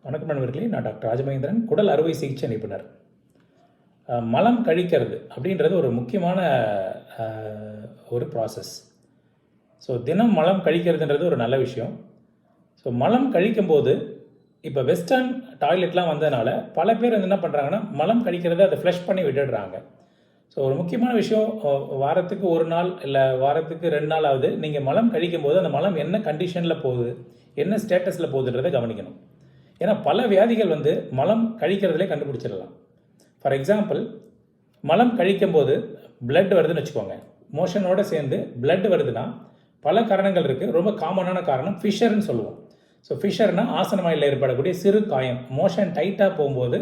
வணக்கம் நண்பர்களே, நான் டாக்டர் ராஜமகேந்திரன், குடல் அறுவை சிகிச்சை நிபுணர். மலம் கழிக்கிறது அப்படின்றது ஒரு முக்கியமான ஒரு ப்ராசஸ். ஸோ தினம் மலம் கழிக்கிறதுன்றது ஒரு நல்ல விஷயம். ஸோ மலம் கழிக்கும்போது இப்போ வெஸ்டர்ன் டாய்லெட்லாம் வந்ததுனால பல பேர் வந்து என்ன பண்ணுறாங்கன்னா, மலம் கழிக்கிறத அதை ஃப்ளஷ் பண்ணி விட்டுடுறாங்க. ஸோ ஒரு முக்கியமான விஷயம், வாரத்துக்கு ஒரு நாள் இல்லை வாரத்துக்கு 2 நாள் ஆகுது, நீங்கள் மலம் கழிக்கும்போது அந்த மலம் என்ன கண்டிஷனில் போகுது, என்ன ஸ்டேட்டஸில் போகுதுன்றதை கவனிக்கணும். ஏன்னா பல வியாதிகள் வந்து மலம் கழிக்கிறதுலே கண்டுபிடிச்சிடலாம். ஃபார் எக்ஸாம்பிள், மலம் கழிக்கும்போது பிளட் வருதுன்னு வச்சுக்கோங்க. மோஷனோடு சேர்ந்து பிளட் வருதுன்னா பல காரணங்கள் இருக்குது. ரொம்ப காமனான காரணம் ஃபிஷர்னு சொல்லுவோம். ஸோ ஃபிஷர்னால் ஆசனவாயில் ஏற்படக்கூடிய சிறு காயம். மோஷன் டைட்டாக போகும்போது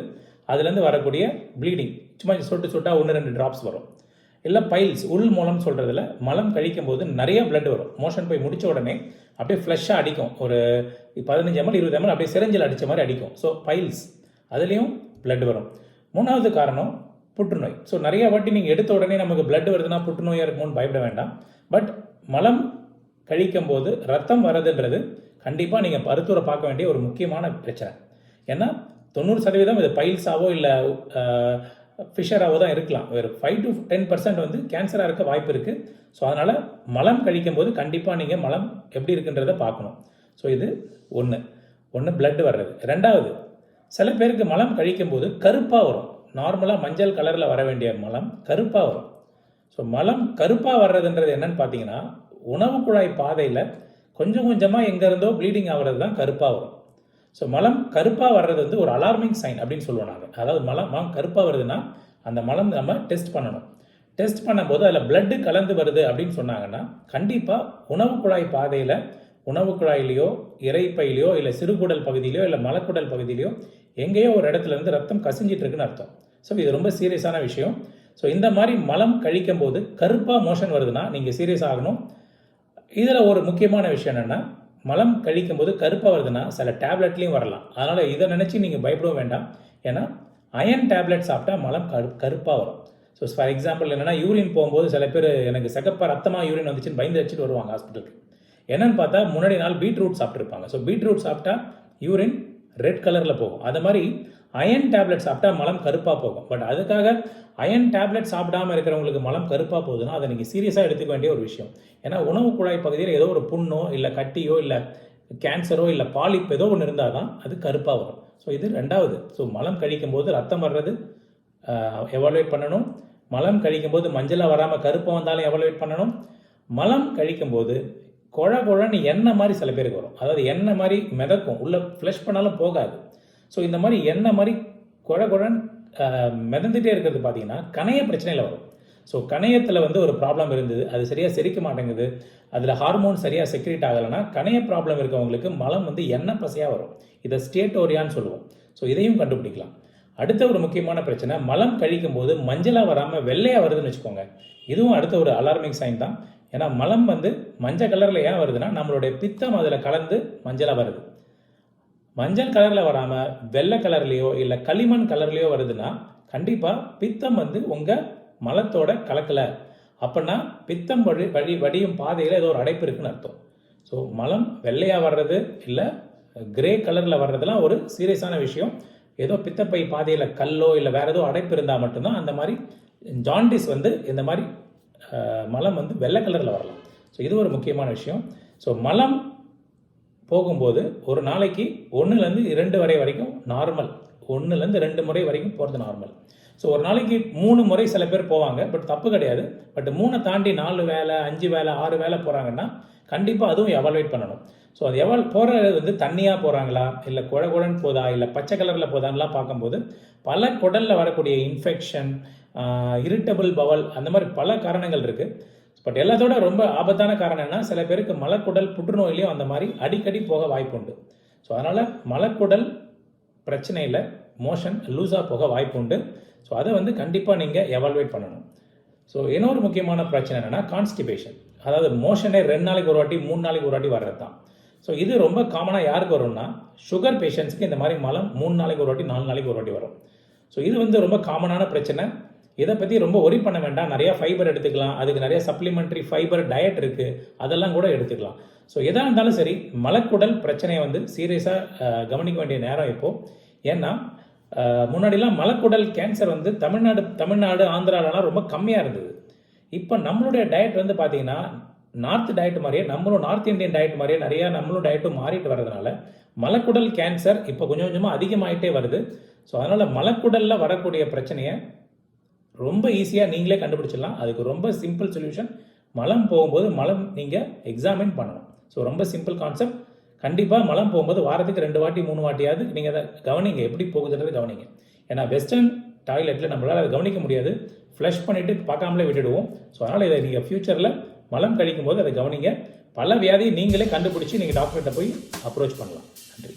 அதுலேருந்து வரக்கூடிய ப்ளீடிங், சும்மா சொட்டு சொட்டாக 1-2 ட்ராப்ஸ் வரும். இல்லை பைல்ஸ், உள் மூலம் சொல்கிறதுல மலம் கழிக்கும்போது நிறைய பிளட் வரும். மோஷன் போய் முடித்த உடனே அப்படியே ஃப்ளஷ்ஷாக அடிக்கும். ஒரு 15 ml 20 ml அப்படியே சிரஞ்சில் அடித்த மாதிரி அடிக்கும். ஸோ பைல்ஸ், அதுலேயும் பிளட் வரும். 3வது காரணம் புற்றுநோய். ஸோ நிறைய வாட்டி நீங்கள் எடுத்த உடனே நமக்கு பிளட் வருதுன்னா புற்றுநோயாக இருக்குமோன்னு பயப்பட வேண்டாம். பட் மலம் கழிக்கும்போது ரத்தம் வரதுன்றது கண்டிப்பாக நீங்கள் மருத்துவரை பார்க்க வேண்டிய ஒரு முக்கியமான பிரச்சனை. ஏன்னா 90% இது பைல்ஸாவோ இல்லை ஃபிஷராகவோ தான் இருக்கலாம். ஒரு 5 to 10% வந்து கேன்சராக இருக்க வாய்ப்பு இருக்குது. ஸோ அதனால் மலம் கழிக்கும்போது கண்டிப்பாக நீங்கள் மலம் எப்படி இருக்குன்றதை பார்க்கணும். ஸோ இது ஒன்று பிளட் வர்றது. 2வது, சில பேருக்கு மலம் கழிக்கும்போது கருப்பாக வரும். நார்மலாக மஞ்சள் கலரில் வர வேண்டிய மலம் கருப்பாக வரும். ஸோ மலம் கருப்பாக வர்றதுன்றது என்னன்னு பார்த்தீங்கன்னா, உணவு குழாய் பாதையில் கொஞ்சம் கொஞ்சமாக எங்கேருந்தோ ப்ளீடிங் ஆகிறது தான் கருப்பாக வரும். ஸோ மலம் கருப்பாக வர்றது வந்து ஒரு அலார்மிங் சைன் அப்படின்னு சொல்லுவோம் நாங்கள். அதாவது மலம் கருப்பாக வருதுன்னா அந்த மலம் நம்ம டெஸ்ட் பண்ணணும். டெஸ்ட் பண்ணும்போது அதில் பிளட்டு கலந்து வருது அப்படின்னு சொன்னாங்கன்னா கண்டிப்பாக உணவு குழாய் பாதையில், உணவு குழாயிலையோ இறைப்பையிலையோ இல்லை சிறுகுடல் பகுதியிலையோ இல்லை மலக்குடல் பகுதியிலையோ எங்கேயோ ஒரு இடத்துல இருந்து ரத்தம் கசிஞ்சிட்டு இருக்குன்னு அர்த்தம். ஸோ இது ரொம்ப சீரியஸான விஷயம். ஸோ இந்த மாதிரி மலம் கழிக்கும் போது கருப்பாக மோஷன் வருதுன்னா நீங்கள் சீரியஸ் ஆகணும். இதில் ஒரு முக்கியமான விஷயம் என்னென்னா, மலம் கழிக்கும் போது கருப்பாக வருதுன்னா சில டேப்லெட்லேயும் வரலாம். அதனால் இதை நினச்சி நீங்கள் பயப்படவும் வேண்டாம். ஏன்னா அயன் டேப்லெட் சாப்பிட்டா மலம் கருப்பாக வரும். ஸோ ஃபார் எக்ஸாம்பிள் என்னென்னா, யூரின் போகும்போது சில பேர் எனக்கு சகப்பாக ரத்தமாக யூரின் வந்துச்சுன்னு பயந்து வச்சுட்டு வருவாங்க ஹாஸ்பிட்டலுக்கு. என்னென்னு பார்த்தா முன்னாடி நாள் பீட்ரூட் சாப்பிட்ருப்பாங்க. ஸோ பீட்ரூட் சாப்பிட்டா யூரின் ரெட் கலரில் போகும். அது மாதிரி அயன் டேப்லெட் சாப்பிட்டா மலம் கருப்பாக போகும். பட் அதுக்காக அயன் டேப்லெட் சாப்பிடாமல் இருக்கிறவங்களுக்கு மலம் கருப்பாக போகுதுன்னா அதை நீங்கள் சீரியஸாக எடுத்துக்க வேண்டிய ஒரு விஷயம். ஏன்னா உணவு குழாய் பகுதியில் ஏதோ ஒரு புண்ணோ இல்லை கட்டியோ இல்லை கேன்சரோ இல்லை பாலிப் ஏதோ ஒன்று இருந்தால் தான் அது கருப்பாக வரும். ஸோ இது 2வது. ஸோ மலம் கழிக்கும் போது ரத்தம் வர்றது எவாலுவேட் பண்ணணும். மலம் கழிக்கும் போது மஞ்சளாக வராமல் கருப்பாக வந்தாலும் எவாலுவேட் பண்ணணும். மலம் கழிக்கும் போது குழன்னு எண்ணெய் மாதிரி சில பேருக்கு வரும். அதாவது எண்ணெய் மாதிரி மிதக்கும், உள்ளே ஃப்ளஷ் பண்ணாலும் போகாது. ஸோ இந்த மாதிரி எண்ணெய் மாதிரி குழன்னு மிதந்துகிட்டே இருக்கிறது பார்த்தீங்கன்னா கணைய பிரச்சனையில் வரும். ஸோ கணையத்தில் வந்து ஒரு ப்ராப்ளம் இருந்தது, அது சரியாக செரிக்க மாட்டேங்குது, அதில் ஹார்மோன் சரியாக செக்ரேட் ஆகலைன்னா கணைய ப்ராப்ளம் இருக்கவங்களுக்கு மலம் வந்து எண்ணெய் பசையாக வரும். இதை ஸ்டேட்டோரியான்னு சொல்லுவோம். ஸோ இதையும் கண்டுபிடிக்கலாம். அடுத்த ஒரு முக்கியமான பிரச்சனை, மலம் கழிக்கும் போது மஞ்சளாக வராமல் வெள்ளையாக வருதுன்னு வச்சுக்கோங்க. இதுவும் அடுத்த ஒரு அலார்மிங் சைன் தான். ஏன்னா மலம் வந்து மஞ்சள் கலரில் ஏன் வருதுன்னா நம்மளுடைய பித்தம் அதில் கலந்து மஞ்சளாக வருது. மஞ்சள் கலரில் வராமல் வெள்ளை கலர்லேயோ இல்லை களிமண் கலர்லேயோ வருதுன்னா கண்டிப்பாக பித்தம் வந்து உங்கள் மலத்தோட கலக்கலை. அப்படின்னா பித்தம் வடியும் பாதையில் ஏதோ ஒரு அடைப்பு இருக்குன்னு அர்த்தம். ஸோ மலம் வெள்ளையாக வர்றது இல்லை கிரே கலரில் வர்றதுலாம் ஒரு சீரியஸான விஷயம். ஏதோ பித்தப்பை பாதையில் கல்லோ இல்லை வேறு ஏதோ அடைப்பு இருந்தால் மட்டும்தான் அந்த மாதிரி ஜாண்டிஸ் வந்து இந்த மாதிரி மலம் வந்து வெள்ளை கலரில் வரலாம். ஸோ இது ஒரு முக்கியமான விஷயம். ஸோ மலம் போகும்போது ஒரு நாளைக்கு 1-2 வரை வரைக்கும் நார்மல், 1-2 முறை வரைக்கும் போகிறது நார்மல். ஸோ ஒரு நாளைக்கு 3 முறை சில பேர் போவாங்க, பட் தப்பு கிடையாது. பட் 3 தாண்டி 4 வேளை 5 வேளை 6 வேளை போகிறாங்கன்னா கண்டிப்பாக அதுவும் எவாலுவேட் பண்ணணும். ஸோ அது போகிறது வந்து தண்ணியாக போகிறாங்களா இல்லை குழன்னு போதா இல்லை பச்சை கலரில் போதான்லாம் பார்க்கும்போது பல குடலில் வரக்கூடிய இன்ஃபெக்ஷன், இரிட்டபிள் பவல், அந்த மாதிரி பல காரணங்கள் இருக்குது. பட் எல்லாத்தோட ரொம்ப ஆபத்தான காரணம் என்ன, சில பேருக்கு மலக்குடல் புற்றுநோயிலையும் அந்த மாதிரி அடிக்கடி போக வாய்ப்பு உண்டு. ஸோ அதனால் மலக்குடல் பிரச்சனையில் மோஷன் லூஸாக போக வாய்ப்பு உண்டு. ஸோ அதை வந்து கண்டிப்பாக நீங்கள் எவாலுவேட் பண்ணணும். ஸோ இன்னொரு முக்கியமான பிரச்சனை என்னென்னா கான்ஸ்டிபேஷன். அதாவது மோஷனே 2 நாளைக்கு ஒரு வாட்டி 3 நாளைக்கு ஒரு வாட்டி வர்றது தான். ஸோ இது ரொம்ப காமனாக யாருக்கு வரும்னா சுகர் பேஷண்ட்ஸ்க்கு இந்த மாதிரி மலம் 3 நாளைக்கு ஒரு வாட்டி 4 நாளைக்கு ஒரு வாட்டி வரும். ஸோ இது வந்து ரொம்ப காமனான பிரச்சனை. இதை பற்றி ரொம்ப ஒரி பண்ண வேண்டாம். நிறையா ஃபைபர் எடுத்துக்கலாம், அதுக்கு நிறைய சப்ளிமெண்ட்ரி ஃபைபர் டயட் இருக்குது, அதெல்லாம் கூட எடுத்துக்கலாம். ஸோ எதாக இருந்தாலும் சரி, மலக்குடல் பிரச்சனையை வந்து சீரியஸாக கவனிக்க வேண்டிய நேரம் இப்போது. ஏன்னா முன்னாடிலாம் மலக்குடல் கேன்சர் வந்து தமிழ்நாடு ஆந்திராலலாம் ரொம்ப கம்மியாக இருந்தது. இப்போ நம்மளுடைய டயட் வந்து பார்த்தீங்கன்னா நார்த் டயட் மாதிரியே, நம்மளும் நார்த் இந்தியன் டயட் மாதிரியே நிறையா நம்மளும் டயட்டும் மாறிட்டு வர்றதுனால மலக்குடல் கேன்சர் இப்போ கொஞ்சம் கொஞ்சமாக அதிகமாகிட்டே வருது. ஸோ அதனால் மலக்குடலில் வரக்கூடிய பிரச்சனையை ரொம்ப ஈஸியாக நீங்களே கண்டுபிடிச்சிடலாம். அதுக்கு ரொம்ப சிம்பிள் சொல்யூஷன், மலம் போகும்போது மலம் நீங்கள் எக்ஸாமின் பண்ணணும். ஸோ ரொம்ப சிம்பிள் கான்செப்ட். கண்டிப்பாக மலம் போகும்போது வாரத்துக்கு 2 வாட்டி 3 வாட்டியாவது நீங்கள் அதை கவனிங்க, எப்படி போகுதுன்றது கவனிங்க. ஏன்னா வெஸ்டர்ன் டாய்லெட்டில் நம்மளால் அதை கவனிக்க முடியாது, ஃப்ளஷ் பண்ணிவிட்டு பார்க்காமலே விட்டுடுவோம். ஸோ அதனால் இதை நீங்கள் ஃப்யூச்சரில் மலம் கழிக்கும் போது அதை கவனிங்க. பல வியாதியை நீங்களே கண்டுபிடிச்சி நீங்கள் டாக்டர்கிட்ட போய் அப்ரோச் பண்ணலாம். நன்றி.